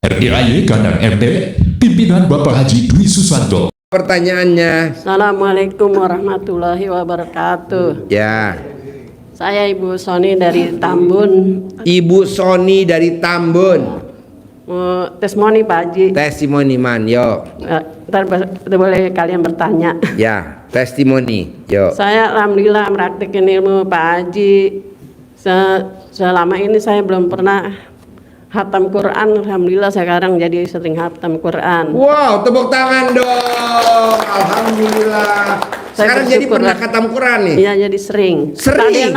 RDAY Kandang RT, pimpinan Bapak Haji Dwi Susanto. Pertanyaannya. Assalamualaikum warahmatullahi wabarakatuh. Ya. Saya Ibu Soni dari Tambun. Ibu Soni dari Tambun. Testimoni Pak Haji. Testimoni man, yo. Ntar boleh kalian bertanya. Ya, testimoni, yo. Saya alhamdulillah praktekin ilmu Pak Haji. Selama ini saya belum pernah hatam Quran. Alhamdulillah sekarang jadi sering hatam Quran. Wow, tepuk tangan dong. Alhamdulillah. Sekarang jadi pernah khatam Quran nih? Iya, jadi sering. Sering?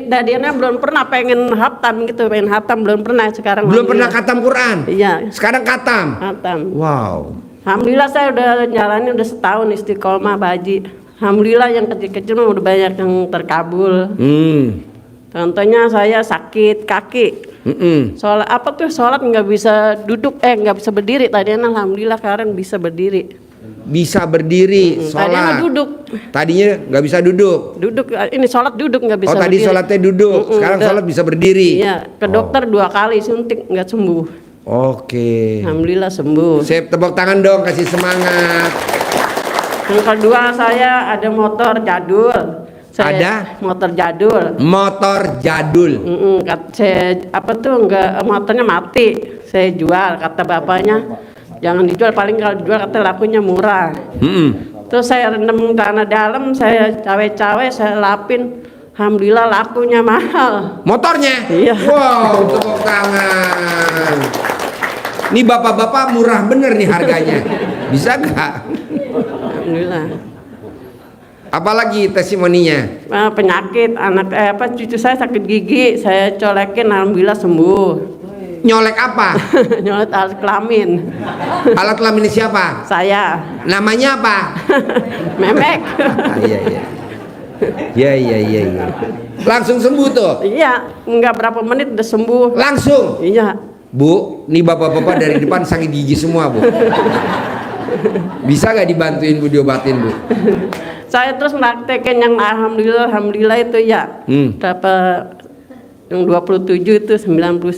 Tadinya belum pernah pengen hatam gitu, pengen hatam belum pernah. Sekarang belum pernah khatam Quran? Iya. Sekarang khatam? Hatam. Wow. Alhamdulillah saya udah jalannya udah setahun istiqomah Pak Haji. Alhamdulillah yang kecil-kecil udah banyak yang terkabul. Contohnya saya sakit kaki. Sholat nggak bisa duduk, nggak bisa berdiri. Tadinya alhamdulillah sekarang bisa berdiri. Bisa berdiri, sholat. Tadinya duduk. Tadinya nggak bisa duduk. Duduk, ini sholat duduk nggak bisa. Oh tadi berdiri. sholatnya duduk, sekarang sholat bisa berdiri. Iya, ke dokter 2 kali suntik nggak sembuh. Oke. Alhamdulillah sembuh. Sip, tepuk tangan dong, kasih semangat. Yang kedua saya ada motor jadul. Ada motor jadul. Motor jadul. Enggak, motornya mati. Saya jual, kata bapaknya. Jangan dijual, paling kalau dijual kata lakunya murah. Terus saya rendam tanah dalam, saya cawe-cawe, saya lapin. Alhamdulillah lakunya mahal. Motornya? Iya. Wow, tepuk tangan. Ini bapak-bapak murah bener nih harganya. Bisa gak? Alhamdulillah. Apalagi testimoninya? Penyakit cucu saya sakit gigi, saya colekin alhamdulillah sembuh. Nyolek apa? Nyolek alat kelamin. Alat kelamin siapa? Saya. Namanya apa? Memek. Iya. Langsung sembuh tuh? Iya, nggak berapa menit udah sembuh. Langsung? Iya. Bu, nih bapak-bapak dari depan sakit gigi semua bu. Bisa gak dibantuin bu, diobatin bu? Saya terus praktekin yang alhamdulillah itu ya. Berapa yang 27 itu 99.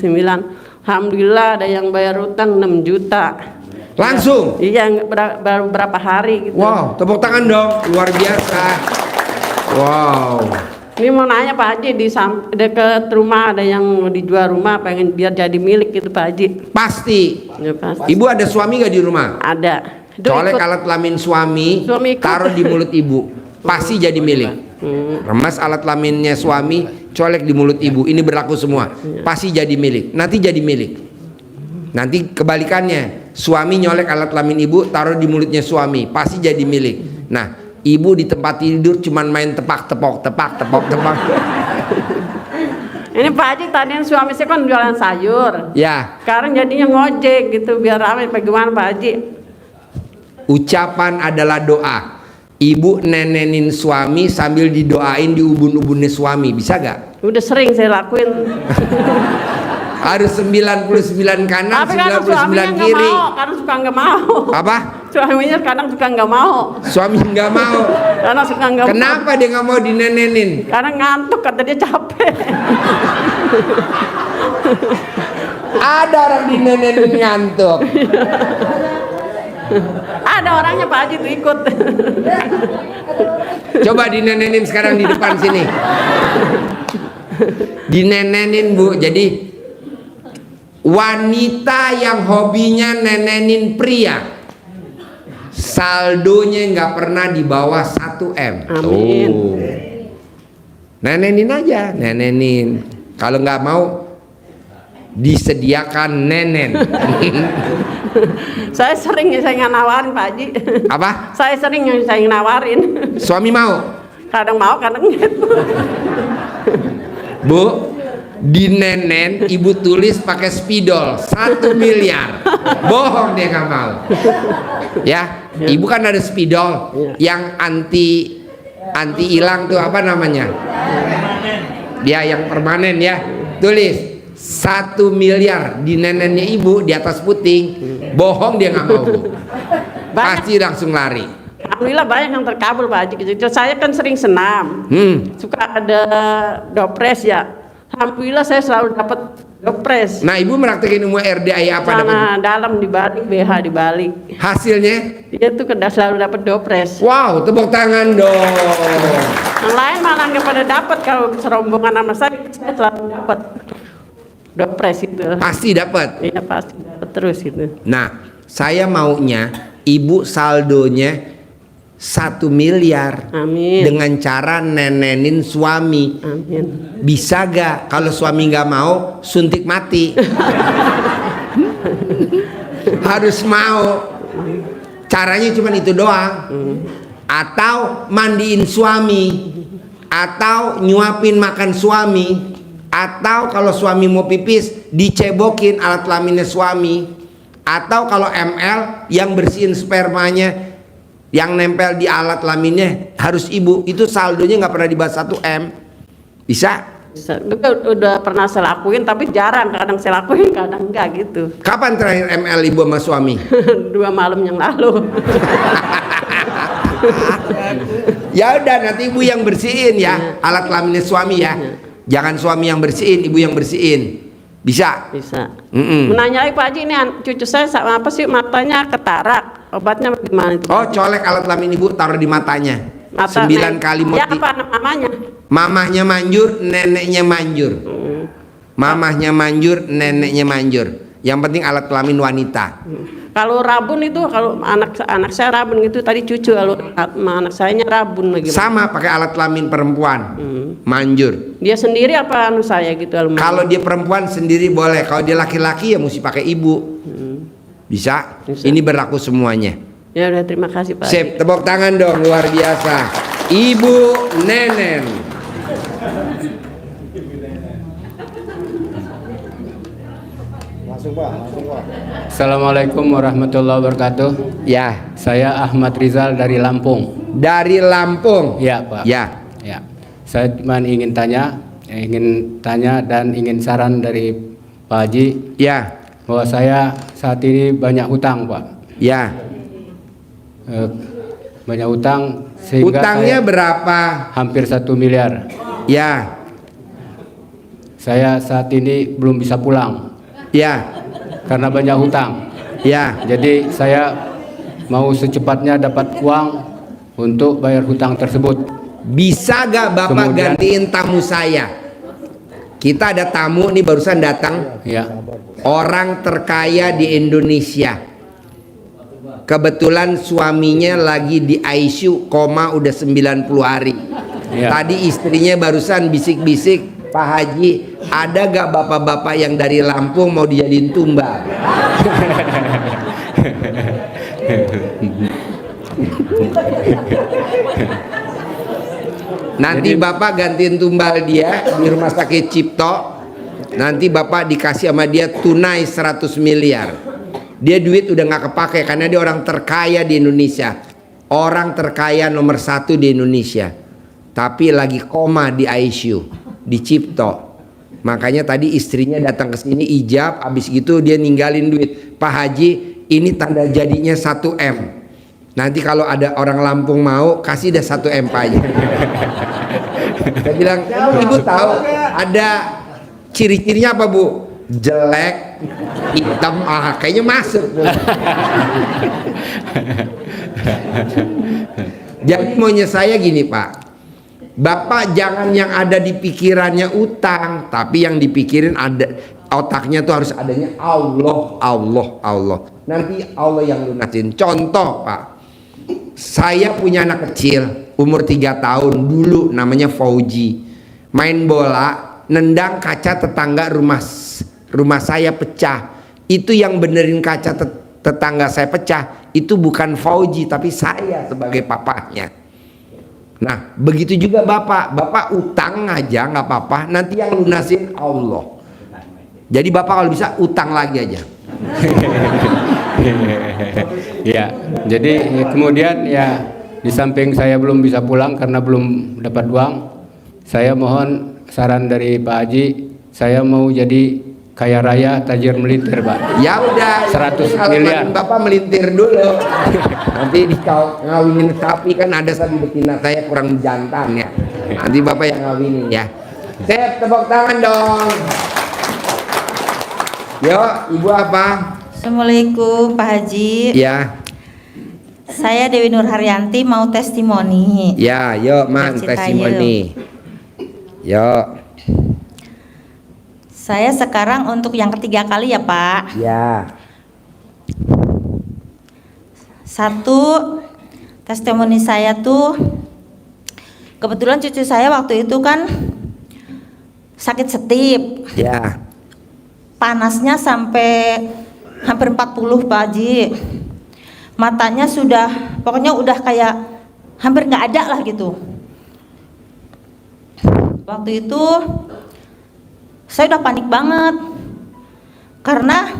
Alhamdulillah ada yang bayar utang 6 juta. Langsung? Iya, baru berapa hari gitu. Wow, tepuk tangan dong, luar biasa. Wow. Ini mau nanya Pak Haji, di dekat rumah ada yang mau dijual rumah, pengen biar jadi milik gitu Pak Haji. Pasti. Ya, pasti. Ibu ada suami gak di rumah? Ada. Colek alat kelamin suami taruh di mulut ibu, pasti jadi milik. Remas alat kelaminnya suami, colek di mulut ibu, ini berlaku semua, pasti jadi milik. Nanti jadi milik. Nanti kebalikannya, suami nyolek alat kelamin ibu, taruh di mulutnya suami, pasti jadi milik. Nah, ibu di tempat tidur cuman main tepak-tepok. Ini Pak Haji, tadinya suami saya kan jualan sayur. Ya. Sekarang jadinya ngojek gitu biar ramai. Bagaimana Pak Haji? Ucapan adalah doa. Ibu nenenin suami sambil didoain di ubun-ubunnya suami, bisa gak? Udah sering saya lakuin. Harus 99 kanan, tapi 99 kiri. Kadang suka nggak mau. Apa? Suaminya kadang suka nggak mau. Suami nggak mau. Karena suka nggak mau. Kenapa dia nggak mau dinenenin? Karena ngantuk, kata dia capek. Ada orang dinenenin ngantuk. Ada orangnya Pak Haji tuh ikut. Coba dinenenin sekarang di depan sini. Dinenenin bu. Jadi wanita yang hobinya nenenin pria, saldonya nggak pernah di bawah 1 M. Amin. Nenenin aja, nenenin. Kalau nggak mau disediakan nenen. Saya sering saya nawarin Pak Haji. Apa? Saya sering nawarin. Suami mau? Kadang mau, kadang gitu. Bu, di nenen ibu tulis pakai spidol 1 miliar. Bohong dia nggak mau. Ya, ibu kan ada spidol yang anti hilang tuh, apa namanya? Dia yang permanen ya. Tulis 1 miliar di nenennya ibu di atas puting. Bohong dia nggak mau bu. Pasti langsung lari. Alhamdulillah banyak yang terkabul Pak Haji. Saya kan sering senam. Suka ada dopres ya. Alhamdulillah saya selalu dapat Dopres. Nah, ibu meraktekin ilmu RDI apa dapat? Sana dalam dibalik, BH dibalik. Hasilnya? Dia tuh selalu dapat dopres. Wow, tepuk tangan dong. Yang lain malah nggak pada dapat, kalau serombongan sama saya selalu dapat dopres itu. Pasti dapat. Iya pasti dapat terus itu. Nah, saya maunya ibu saldonya 1 miliar. Amin. Dengan cara nenenin suami. Amin. Bisa gak? Kalau suami gak mau, suntik mati. Harus mau. Caranya cuma itu doang. Atau mandiin suami, atau nyuapin makan suami, atau kalau suami mau pipis dicebokin alat kelaminnya suami, atau kalau ML yang bersihin spermanya yang nempel di alat kelaminnya harus ibu. Itu saldonya nggak pernah di bawah 1 M. Bisa? Bisa. Udah pernah saya lakuin tapi jarang, kadang saya lakuin kadang enggak gitu. Kapan terakhir ML ibu sama suami? 2 malam yang lalu. Ya udah, nanti ibu yang bersihin ya alat kelaminnya suami ya. Jangan suami yang bersihin, ibu yang bersihin. Bisa? Bisa. Menanyai Pak Haji, ini cucu saya sama apa sih, matanya ketarak, obatnya gimana itu? Oh, colek alat kelamin ibu, taruh di matanya. Mata 9 kali ya, moti. apa namanya? Mamahnya manjur, neneknya manjur. Mamahnya manjur, neneknya manjur. Yang penting alat kelamin wanita. Kalau rabun itu, kalau anak saya rabun gitu, tadi cucu, kalau anak saya rabun lagi. Sama pakai alat kelamin perempuan. Manjur. Dia sendiri apa anu saya gitu? Kalau dia perempuan sendiri boleh, kalau dia laki-laki ya mesti pakai ibu. Bisa? Bisa. Ini berlaku semuanya. Ya udah, terima kasih Pak. Sip, tepuk tangan dong, luar biasa. Ibu Nenen. Assalamualaikum warahmatullahi wabarakatuh. Ya, Saya Ahmad Rizal dari Lampung. dari Lampung. Ya Pak. Ya. Ya. Saya cuma ingin tanya dan ingin saran dari Pak Haji, Ya. bahwa saya saat ini banyak hutang Pak. Ya. Banyak hutang sehingga Utangnya saya berapa? hampir 1 miliar. Ya. Saya saat ini belum bisa pulang Ya. karena banyak hutang. Ya. Jadi saya mau secepatnya dapat uang untuk bayar hutang tersebut. Bisa gak Bapak Kemudian- gantiin tamu saya? Kita ada tamu nih barusan datang. Ya. Orang terkaya di Indonesia. Kebetulan suaminya lagi di ICU, koma udah 90 hari. Ya. Tadi istrinya barusan bisik-bisik, Pak Haji, ada gak bapak-bapak yang dari Lampung mau dijadiin tumbal? Nanti Jadi- Bapak gantiin tumbal dia di rumah sakit Cipto. Nanti Bapak dikasih sama dia tunai 100 miliar. Dia duit udah nggak kepake karena dia orang terkaya di Indonesia. Orang terkaya nomor 1 di Indonesia. Tapi lagi koma di ICU di Cipto. Makanya tadi istrinya datang ke sini ijab, habis gitu dia ninggalin duit. Pak Haji, ini tanda jadinya 1 M. Nanti kalau ada orang Lampung mau kasih dah 1 M Pak Haji. Saya bilang, ibu tahu ada ciri-cirinya apa Bu? Jelek, hitam, kayaknya masuk. Jadi maunya saya gini Pak, Bapak jangan yang ada di pikirannya utang, tapi yang dipikirin ada otaknya tuh harus adanya Allah, Allah, Allah. Nanti Allah yang lunasin. Contoh Pak, saya punya anak kecil umur 3 tahun dulu namanya Fauji, main bola nendang kaca tetangga rumah saya pecah. Itu yang benerin kaca tetangga saya pecah itu bukan Fauji tapi saya sebagai papanya. Nah begitu juga bapak utang aja nggak apa-apa, nanti yang lunasin Allah. Jadi bapak kalau bisa utang lagi aja. Ya, jadi kemudian ya di samping saya belum bisa pulang karena belum dapat uang, saya mohon saran dari Pak Haji. Saya mau jadi kaya raya tajir melintir Pak. Ya udah 100 kalau miliar. Bapak melintir dulu. Nanti ngawinin sapi kan ada sapi betina saya kurang jantan ya. Nanti Bapak yang ngawinin ya. Tepuk tangan dong. Yuk, Ibu apa? Assalamualaikum Pak Haji. Ya. Saya Dewi Nur Haryanti mau testimoni. Ya, yuk Man, Cita-cita testimoni. Yuk. Saya sekarang untuk yang ketiga kali ya Pak. Ya. Satu, testimoni saya tuh kebetulan cucu saya waktu itu kan sakit setip. Ya. Panasnya sampai hampir 40 Pak Haji. Matanya sudah, pokoknya udah kayak hampir nggak ada lah gitu. Waktu itu saya udah panik banget karena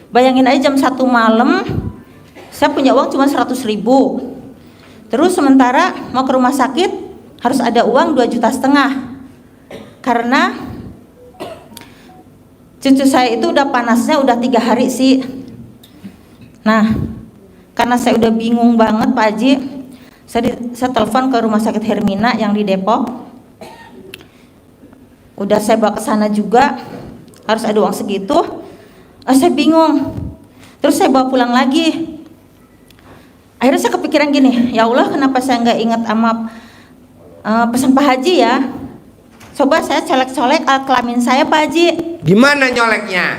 bayangin aja jam 1 malam saya punya uang cuma 100.000. Terus sementara mau ke rumah sakit harus ada uang 2,5 juta karena cucu saya itu udah panasnya udah 3 hari sih. Nah, karena saya udah bingung banget Pak Haji, saya telepon ke rumah sakit Hermina yang di Depok. Udah saya bawa ke sana juga, harus ada uang segitu. Saya bingung. Terus saya bawa pulang lagi. Akhirnya saya kepikiran gini, ya Allah kenapa saya nggak ingat sama pesan Pak Haji ya? Coba saya colek-colek alat kelamin saya Pak Haji. Gimana nyoleknya?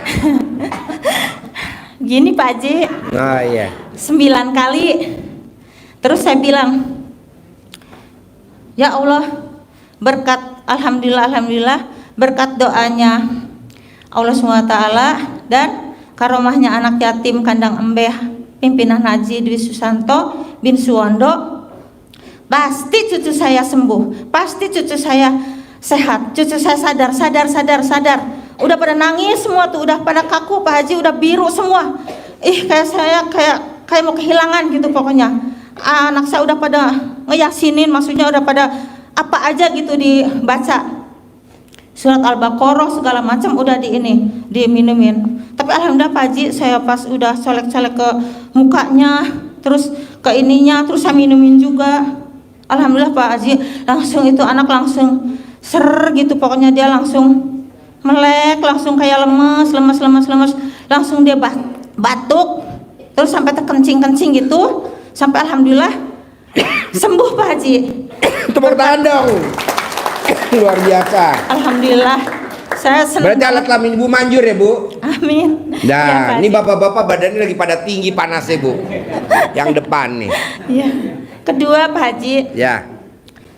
Gini Pak Haji. Oh iya. 9 kali. Terus saya bilang, ya Allah, berkat alhamdulillah berkat doanya Allah SWT dan karomahnya anak yatim kandang embeh pimpinan Haji Dwi Susanto bin Suwondo, pasti cucu saya sembuh, pasti cucu saya sehat, cucu saya sadar. Udah pada nangis semua tuh, udah pada kaku Pak Haji, udah biru semua. Kayak saya kayak mau kehilangan gitu pokoknya. Anak saya udah pada ngeyasinin, maksudnya udah pada apa aja gitu dibaca. Surat Al-Baqarah segala macam udah diminumin. Tapi alhamdulillah Pak Haji, saya pas udah colek-colek ke mukanya, terus ke ininya, terus saya minumin juga. Alhamdulillah Pak Haji, langsung itu anak langsung ser gitu, pokoknya dia langsung melek, langsung kayak lemes, langsung dia batuk, terus sampai terkencing gitu, sampai alhamdulillah sembuh Pak Haji. Tepuk tangan dong. Luar biasa. Alhamdulillah, saya senang. Berarti alat kelamin Ibu manjur ya Bu? Amin. Nah, Ya, Pak ini Haji. bapak-bapak badannya lagi pada tinggi panasnya Bu. Yang depan nih. Ya. Kedua Pak Haji, Ya.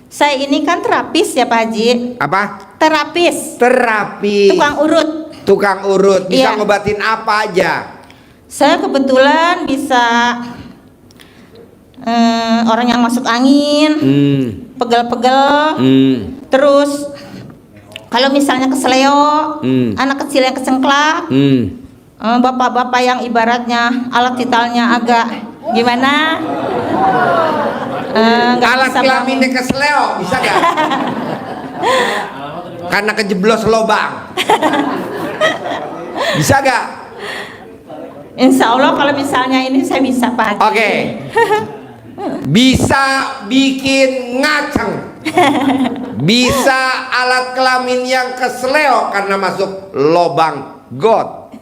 saya ini kan terapis ya Pak Haji. Apa? Terapis, Terapi. tukang urut. Bisa Iya. ngobatin apa aja? Saya kebetulan bisa orang yang masuk angin, pegel-pegel. Terus kalau misalnya keseleo, anak kecil yang kecengklak, bapak-bapak yang ibaratnya alat vitalnya agak gimana, nggak Alat bisa kelaminnya kesleo, bisa gak? Karena kejeblos lobang. Bisa gak? Insya Allah kalau misalnya ini saya bisa Pak Haji. Oke. Bisa bikin ngaceng. Bisa alat kelamin yang kesleo karena masuk lobang got.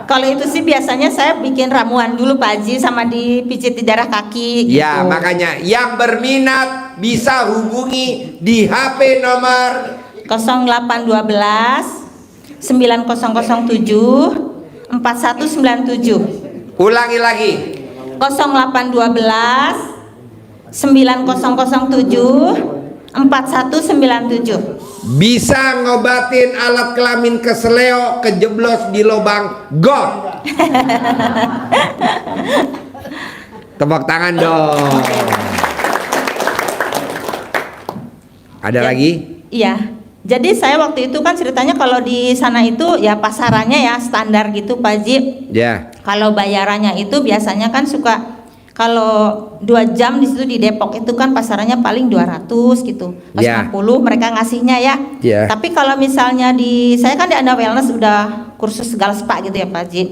Kalau itu sih biasanya saya bikin ramuan dulu Pak Haji sama dipijit di darah kaki gitu. Ya, makanya yang berminat bisa hubungi di HP nomor 0812 9007 4197. Ulangi lagi. 0812 9007 4197. Bisa ngobatin alat kelamin kesleo kejeblos di lubang got. Tepuk tangan dong. Ada lagi? Iya. Jadi saya waktu itu kan ceritanya kalau di sana itu ya pasarannya ya standar gitu Pak Haji. Ya. Kalau bayarannya itu biasanya kan suka kalau 2 jam di situ di Depok itu kan pasarannya paling 200 gitu. Pas Ya. 50 mereka ngasihnya ya. Ya. Tapi kalau misalnya saya kan di Anda Wellness udah kursus segala spa gitu ya Pak Haji.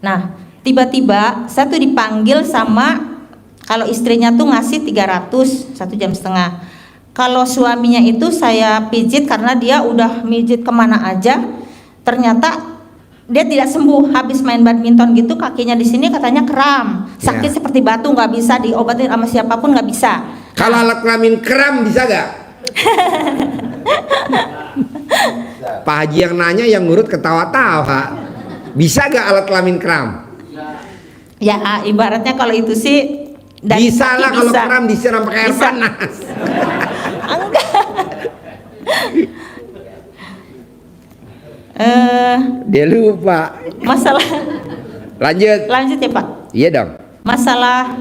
Nah, tiba-tiba saya tuh dipanggil sama kalau istrinya tuh ngasih 300 1,5 jam. Kalau suaminya itu saya pijit karena dia udah pijit kemana aja ternyata dia tidak sembuh. Habis main badminton gitu kakinya di sini katanya kram, sakit seperti batu, nggak bisa diobatin sama siapapun, nggak bisa. Kalau alat kelamin kram bisa gak? Pak Haji yang nanya, yang ngurut ketawa-tawa. Bisa gak alat kelamin kram? Ya ibaratnya kalau itu sih Bisa lah kalau bisa. kram disiram pakai air Bisa. panas. Enggak. Dia lupa. Masalah Lanjut. lanjut ya Pak. Iya dong. Masalah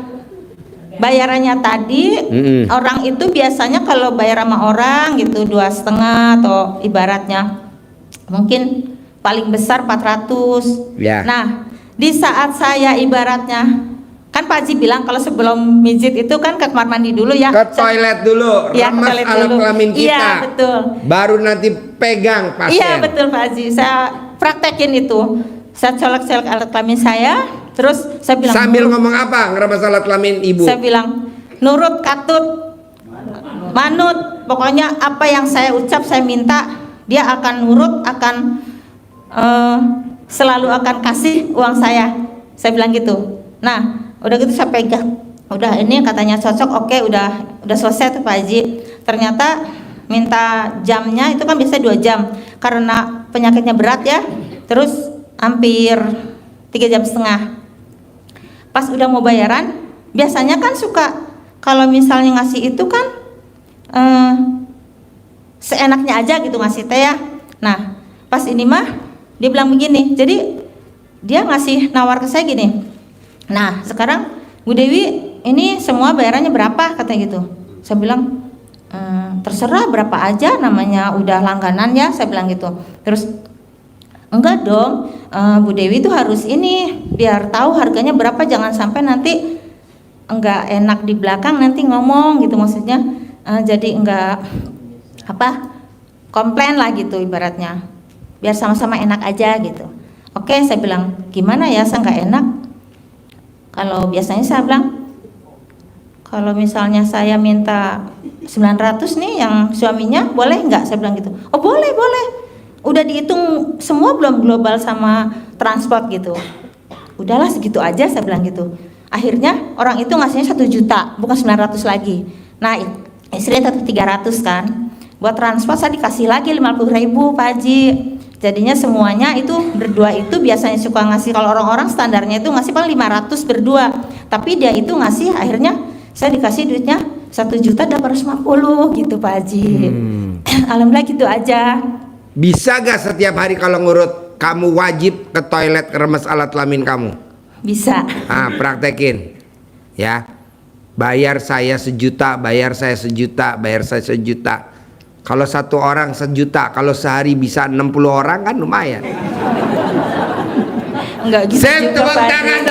bayarannya tadi, orang itu biasanya kalau bayar sama orang gitu 2,5 atau ibaratnya mungkin paling besar 400. Ya. Nah, di saat saya ibaratnya kan Pak Haji bilang kalau sebelum mijit itu kan ke kamar mandi dulu ya. Ke toilet dulu, Iya, ke remas toilet alat dulu. kelamin kita. Iya, betul. Baru nanti pegang pasien. Iya betul Pak Haji, saya praktekin itu. Saya colek-colek alat kelamin saya, terus saya bilang Sambil ngomong apa? Ngeremas alat kelamin ibu. saya bilang nurut, katut, manut, pokoknya apa yang saya ucap saya minta dia akan nurut, akan selalu akan kasih uang saya bilang gitu. Nah udah gitu saya pegang, udah ini katanya cocok, oke, udah selesai tuh Pak Haji. Ternyata minta jamnya itu kan biasanya 2 jam karena penyakitnya berat ya, terus hampir 3,5 jam. Pas udah mau bayaran, biasanya kan suka kalau misalnya ngasih itu kan seenaknya aja gitu ngasih teh ya. Nah pas ini mah dia bilang begini, jadi dia ngasih nawar ke saya gini, nah sekarang Bu Dewi ini semua bayarannya berapa katanya gitu. Saya bilang terserah berapa aja, namanya udah langganan ya, saya bilang gitu. Terus enggak dong, Bu Dewi itu harus ini biar tahu harganya berapa, jangan sampai nanti enggak enak di belakang nanti ngomong gitu, maksudnya jadi enggak apa komplain lah gitu ibaratnya, biar sama-sama enak aja gitu. Oke, saya bilang gimana ya, saya enggak enak. Kalau biasanya saya bilang kalau misalnya saya minta 900 nih yang suaminya, boleh enggak? Saya bilang gitu. Oh boleh, boleh. Udah dihitung semua belum, global sama transport gitu. Udahlah segitu aja, saya bilang gitu. Akhirnya orang itu ngasihnya 1 juta, bukan 900 lagi. Nah istrinya tetap 300 kan. Buat transport saya dikasih lagi 50.000 Pak Haji. Jadinya semuanya itu berdua itu biasanya suka ngasih, kalau orang-orang standarnya itu ngasih paling 500 berdua. Tapi dia itu ngasih, akhirnya saya dikasih duitnya 1.850.000 gitu Pak Haji. Alhamdulillah gitu aja. Bisa gak setiap hari kalau ngurut kamu wajib ke toilet remes alat kelamin kamu? Bisa. Praktekin ya. Bayar saya 1 juta, bayar saya 1 juta, bayar saya 1 juta. Kalau 1 orang 1 juta, kalau sehari bisa 60 orang kan lumayan. Enggak gitu Saya juga tepuk Pak Haji. tangan